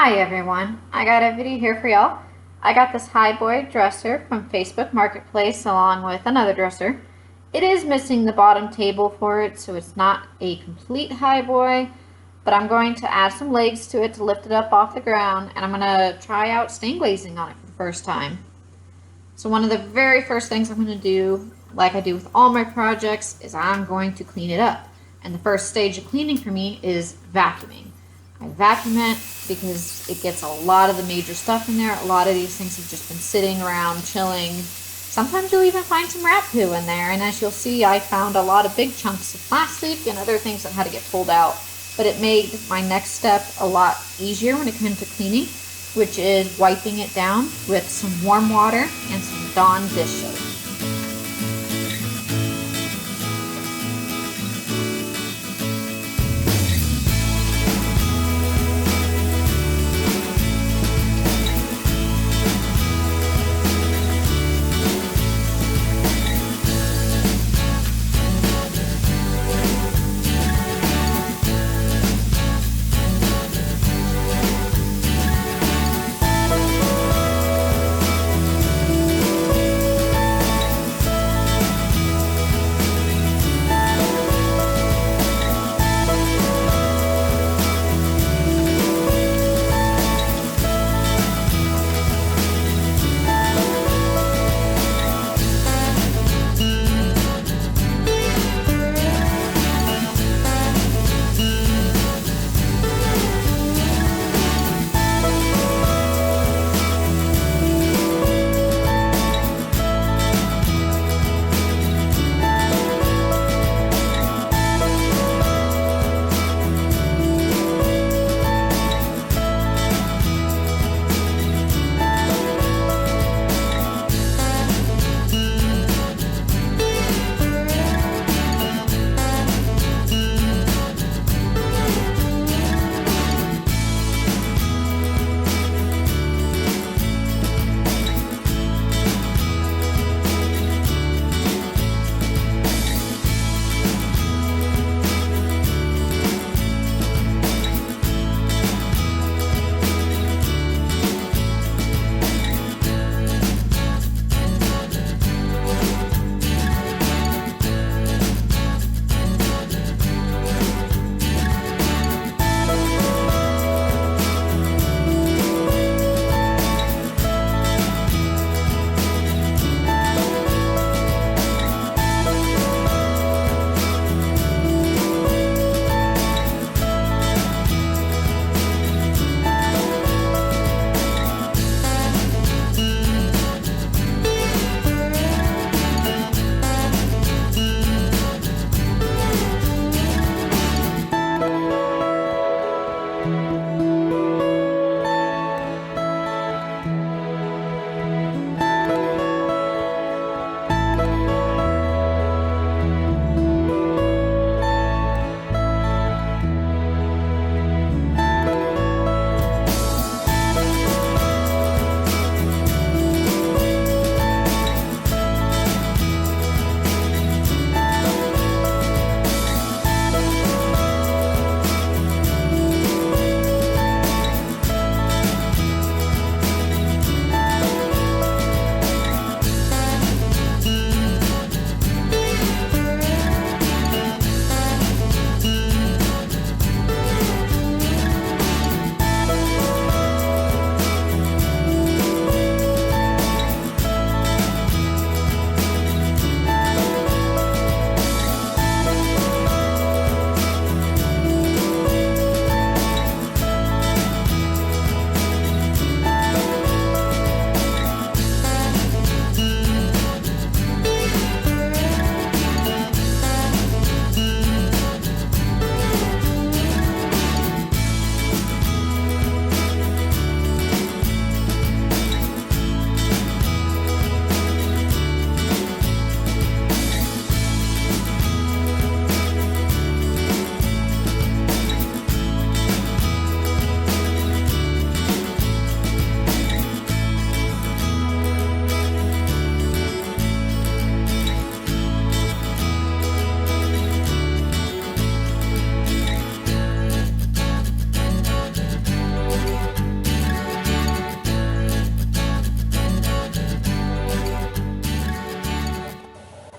Hi everyone, I got a video here for y'all. I got this highboy dresser from Facebook Marketplace along with another dresser. It is missing the bottom table for it, so it's not a complete highboy, but I'm going to add some legs to it to lift it up off the ground, and I'm going to try out stain glazing on it for the first time. So one of the very first things I'm going to do, like I do with all my projects, is I'm going to clean it up. And the first stage of cleaning for me is vacuuming. I vacuum it because it gets a lot of the major stuff in there. A lot of these things have just been sitting around, chilling. Sometimes you'll even find some rat poo in there, and as you'll see, I found a lot of big chunks of plastic and other things that had to get pulled out. But it made my next step a lot easier when it came to cleaning, which is wiping it down with some warm water and some Dawn dish soap.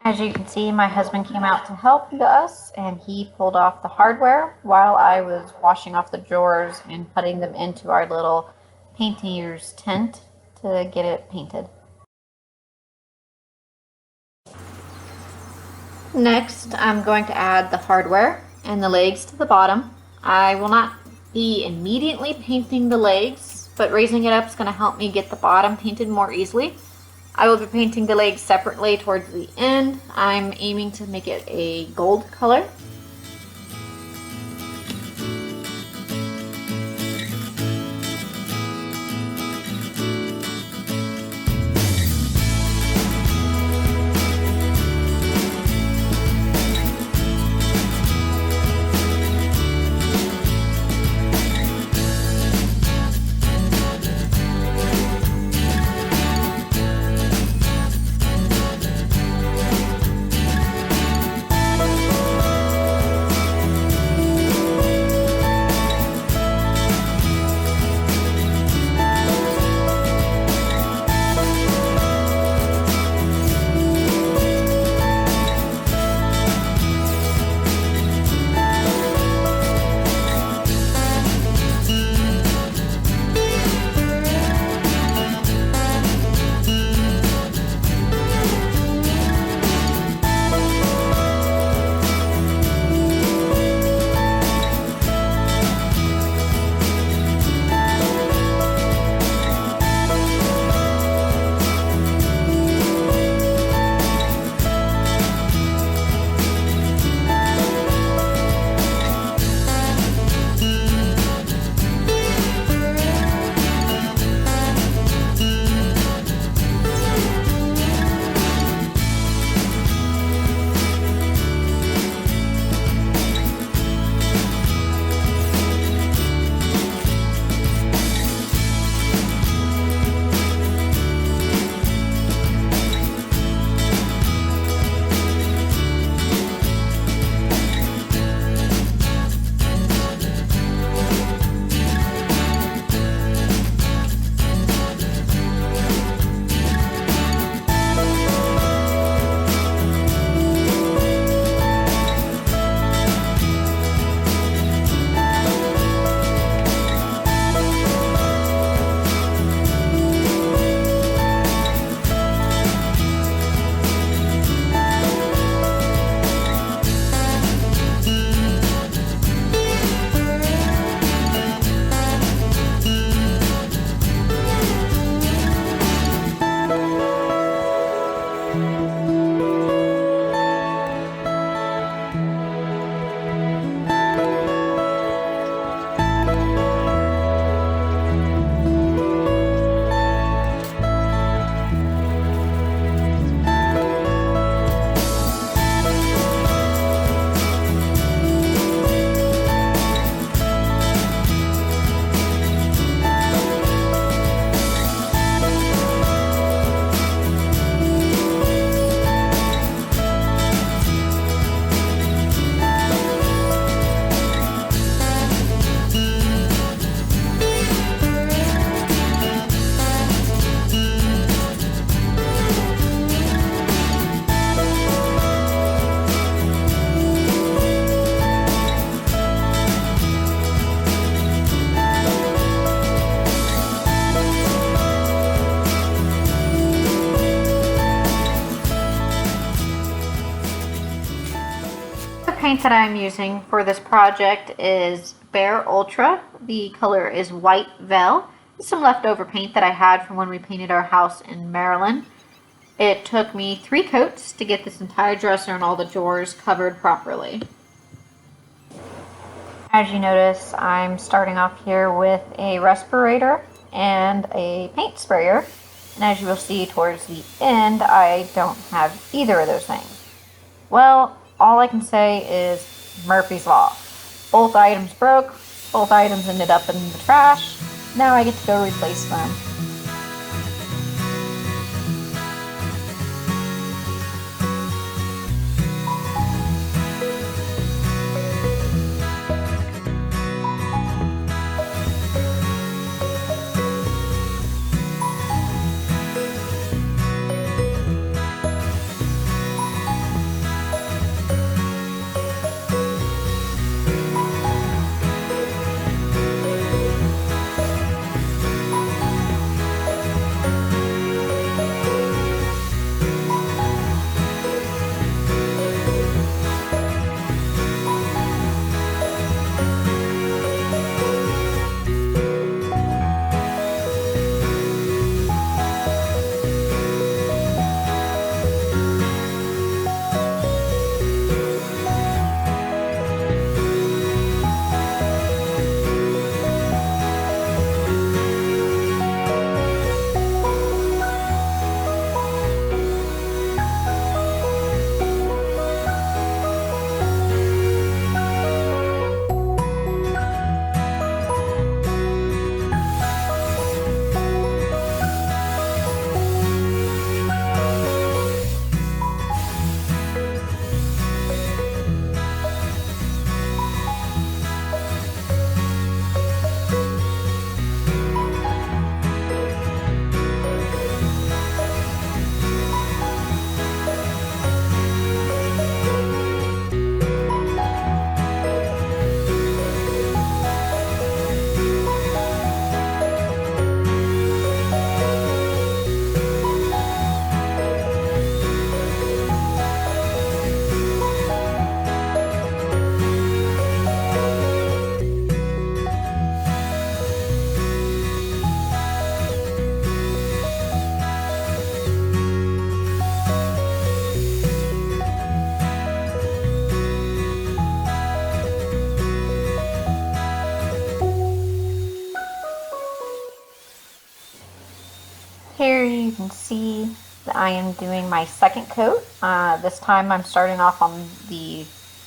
As you can see, my husband came out to help us and he pulled off the hardware while I was washing off the drawers and putting them into our little painter's tent to get it painted. Next, I'm going to add the hardware and the legs to the bottom. I will not be immediately painting the legs, but raising it up is going to help me get the bottom painted more easily. I will be painting the legs separately towards the end. I'm aiming to make it a gold color. Paint that I'm using for this project is Bear Ultra. The color is White Vel. It's some leftover paint that I had from when we painted our house in Maryland. It took me 3 coats to get this entire dresser and all the drawers covered properly. As you notice, I'm starting off here with a respirator and a paint sprayer. And as you will see towards the end, I don't have either of those things. Well, all I can say is Murphy's Law. Both items broke, both items ended up in the trash. Now I get to go replace them. Here you can see that I am doing my second coat. This time I'm starting off on the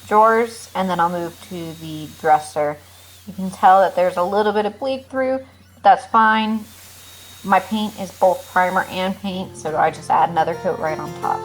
drawers and then I'll move to the dresser. You can tell that there's a little bit of bleed through, but that's fine. My paint is both primer and paint, so I just add another coat right on top.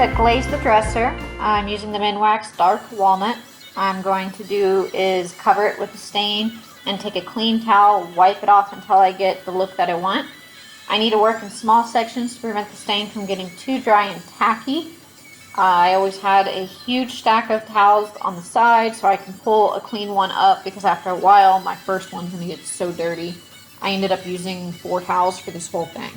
To glaze the dresser, I'm using the Minwax Dark Walnut. I'm going to do is cover it with a stain and take a clean towel, wipe it off until I get the look that I want. I need to work in small sections to prevent the stain from getting too dry and tacky. I always had a huge stack of towels on the side so I can pull a clean one up, because after a while my first one's going to get so dirty. I ended up using 4 towels for this whole thing.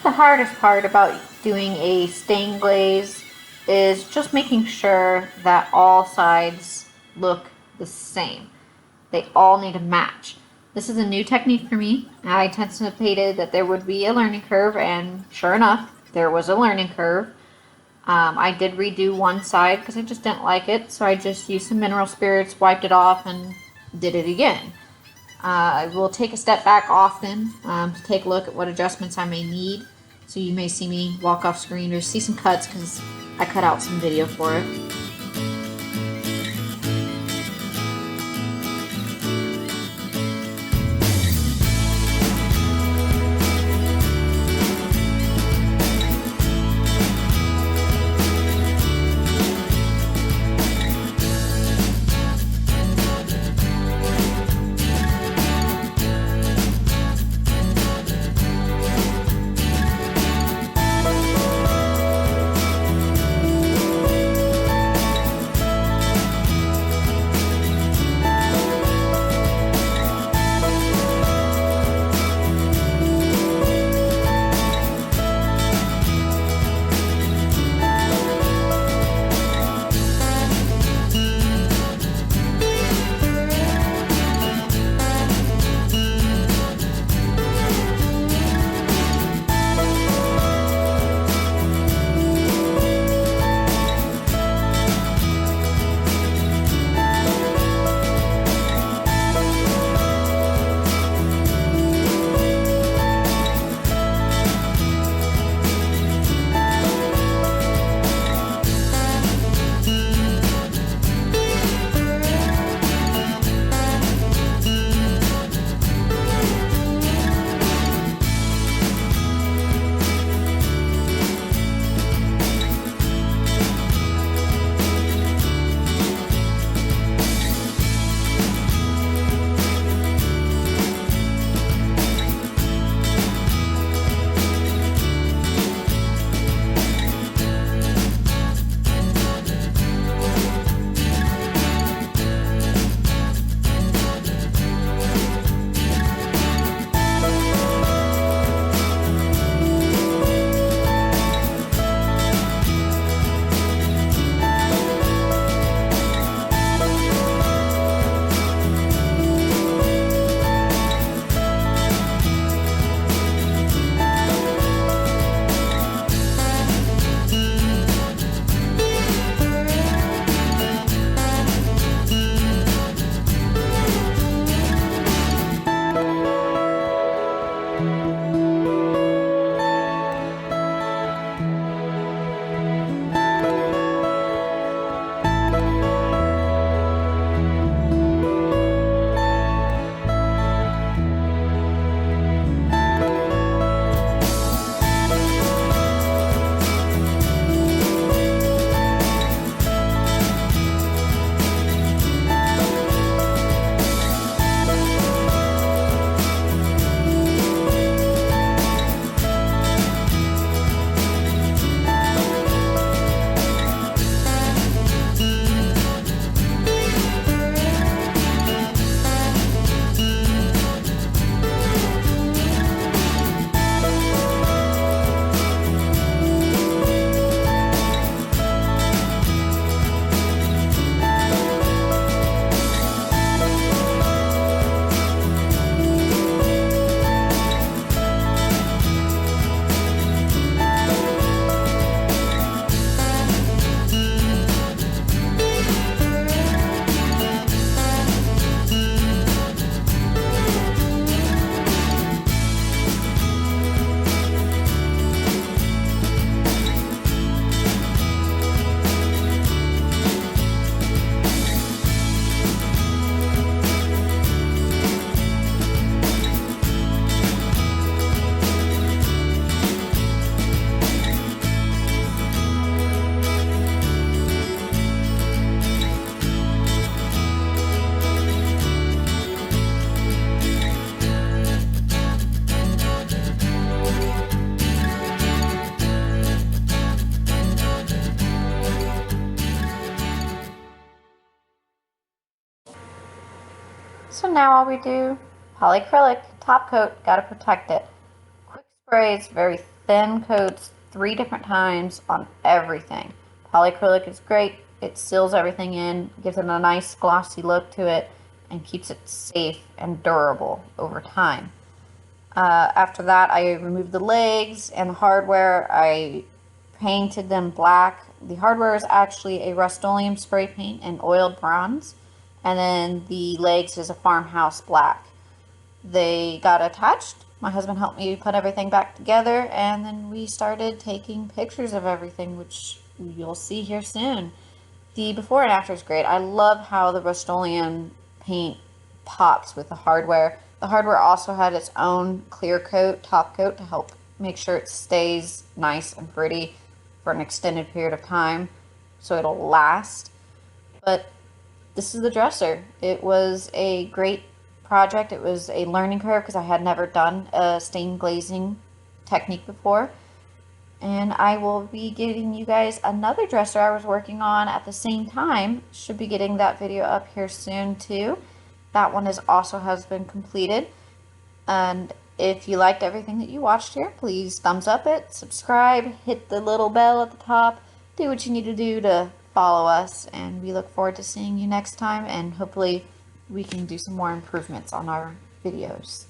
The hardest part about doing a stain glaze is just making sure that all sides look the same. They all need to match. This is a new technique for me. I anticipated that there would be a learning curve, and sure enough, there was a learning curve. I did redo one side because I just didn't like it, so I just used some mineral spirits, wiped it off, and did it again. I will take a step back often to take a look at what adjustments I may need. So you may see me walk off screen or see some cuts because I cut out some video for it. now all we do, polyacrylic, top coat, gotta protect it. Quick sprays, very thin coats, 3 different times on everything. Polyacrylic is great. It seals everything in, gives it a nice glossy look to it, and keeps it safe and durable over time. After that, I removed the legs and the hardware. I painted them black. The hardware is actually a Rust-Oleum spray paint and oiled bronze, and then the legs is a farmhouse black. They got attached. My husband helped me put everything back together, and then we started taking pictures of everything, which you'll see here soon. The before and after is great. I love how the Rust-Oleum paint pops with the hardware. The hardware also had its own clear coat, top coat, to help make sure it stays nice and pretty for an extended period of time, so it'll last. But this is the dresser. It was a great project. It was a learning curve because I had never done a stain glazing technique before. And I will be giving you guys another dresser I was working on at the same time. Should be getting that video up here soon too. That one has been completed. And if you liked everything that you watched here, please thumbs up it, subscribe, hit the little bell at the top, do what you need to do to follow us, and we look forward to seeing you next time, and hopefully we can do some more improvements on our videos.